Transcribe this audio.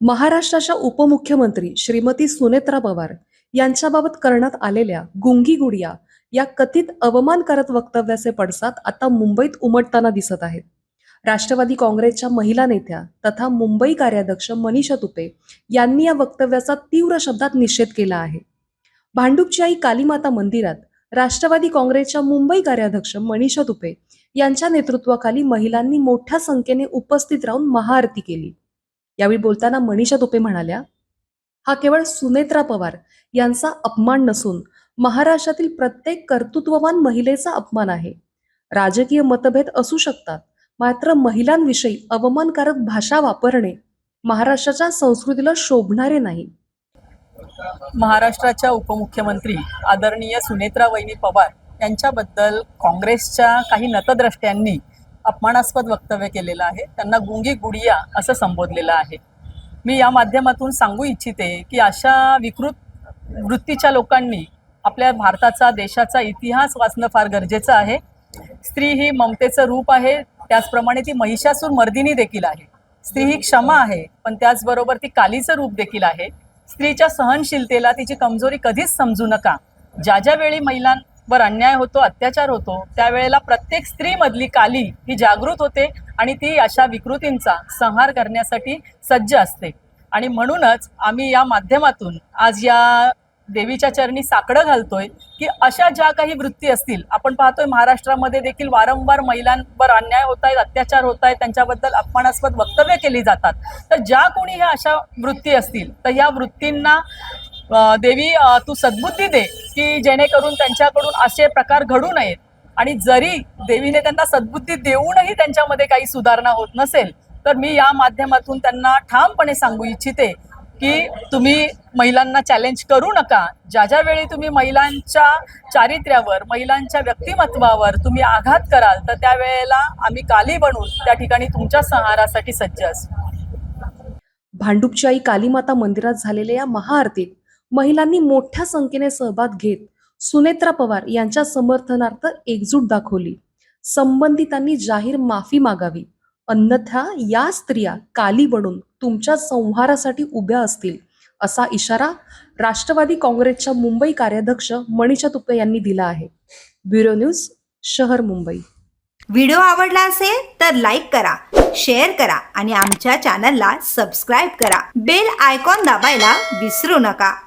महाराष्ट्राच्या उपमुख्यमंत्री श्रीमती सुनेत्रा पवार यांच्याबाबत करण्यात आलेल्या गुंगी गुडिया या कथित अवमानकारक वक्तव्याचे पडसाद आता मुंबईत उमटताना दिसत आहेत. राष्ट्रवादी काँग्रेसच्या महिला नेत्या तथा मुंबई कार्याध्यक्ष मनीषा तुपे यांनी या वक्तव्याचा तीव्र शब्दात निषेध केला आहे. भांडूपची आई कालीमाता मंदिरात राष्ट्रवादी काँग्रेसच्या मुंबई कार्याध्यक्ष मनीषा तुपे यांच्या नेतृत्वाखाली महिलांनी मोठ्या संख्येने उपस्थित राहून महाआरती केली. यावेळी बोलताना मनीषा तुपे म्हणाल्या, हा केवळ सुनेत्रा पवार यांचा अपमान नसून महाराष्ट्रातील प्रत्येक कर्तृत्ववान महिलेचा अपमान आहे. राजकीय मतभेद असू शकतात, मात्र महिलांविषयी अवमानकारक भाषा वापरणे महाराष्ट्राच्या संस्कृतीला शोभणारे नाही. महाराष्ट्राच्या उपमुख्यमंत्री आदरणीय सुनेत्रा वहिनी पवार यांच्याबद्दल काँग्रेसच्या काही नतद्रष्ट्यांनी अपमानास्पद वक्तव्य केलेलं आहे. त्यांना गुंगी गुडिया असं संबोधलेलं आहे. मी या माध्यमातून सांगू इच्छिते की अशा विकृत वृत्तीच्या लोकांनी आपल्या भारताचा देशाचा इतिहास वाचणं फार गरजेचं आहे. स्त्री ही ममतेचं रूप आहे, त्याचप्रमाणे ती महिषासूर मर्दिनी देखील आहे. स्त्री ही क्षमा आहे, पण त्याचबरोबर ती कालीचं रूप देखील आहे. स्त्रीच्या सहनशीलतेला तिची कमजोरी कधीच समजू नका. ज्या वेळी महिलांवर अन्याय होतो, अत्याचार होतो, त्यावेळेला प्रत्येक स्त्रीमधली काली ही जागृत होते आणि ती अशा विकृतींचा संहार करण्यासाठी सज्ज असते. आणि म्हणूनच आम्ही या माध्यमातून आज या देवीच्या चरणी साकडं घालतोय की अशा ज्या काही वृत्ती असतील, आपण पाहतोय महाराष्ट्रामध्ये देखील वारंवार महिलांवर अन्याय होत आहेत, अत्याचार होत आहेत, त्यांच्याबद्दल अपमानास्पद वक्तव्य केली जातात. तर ज्या कोणी ह्या अशा वृत्ती असतील तर या वृत्तींना देवी तू सद्बुद्धी दे की जेणेकरून त्यांच्याकडून असे प्रकार घडू नयेत. आणि जरी देवीने त्यांना सद्बुद्धी देऊनही त्यांच्यामध्ये काही सुधारणा होत नसेल तर मी या माध्यमातून त्यांना ठामपणे सांगू इच्छिते की तुम्ही महिलांना चॅलेंज करू नका. ज्या वेळी तुम्ही महिलांच्या चारित्र्यावर, महिलांच्या व्यक्तिमत्वावर तुम्ही आघात कराल तर त्यावेळेला आम्ही काली बनून त्या ठिकाणी तुमच्या संहारासाठी सज्ज असू. भांडूपची आई कालीमाता मंदिरात झालेल्या या महाआरतीत महिलांनी मोठ्या संख्येने सहभाग घेत सुनेत्रा पवार यांच्या समर्थनार्थ एकजूट दाखवली. संबंधितांनी जाहीर माफी मागावी, अन्यथा या स्त्रिया काली बनून तुमच्या संहारासाठी उभ्या असतील, असा इशारा राष्ट्रवादी काँग्रेसच्या मुंबई कार्याध्यक्ष मनीषा तुपे यांनी दिला आहे. ब्युरो न्यूज, शहर मुंबई. व्हिडिओ आवडला असेल तर लाईक करा, शेअर करा आणि आमच्या चॅनलला सबस्क्राईब करा. बेल आयकॉन दाबायला विसरू नका.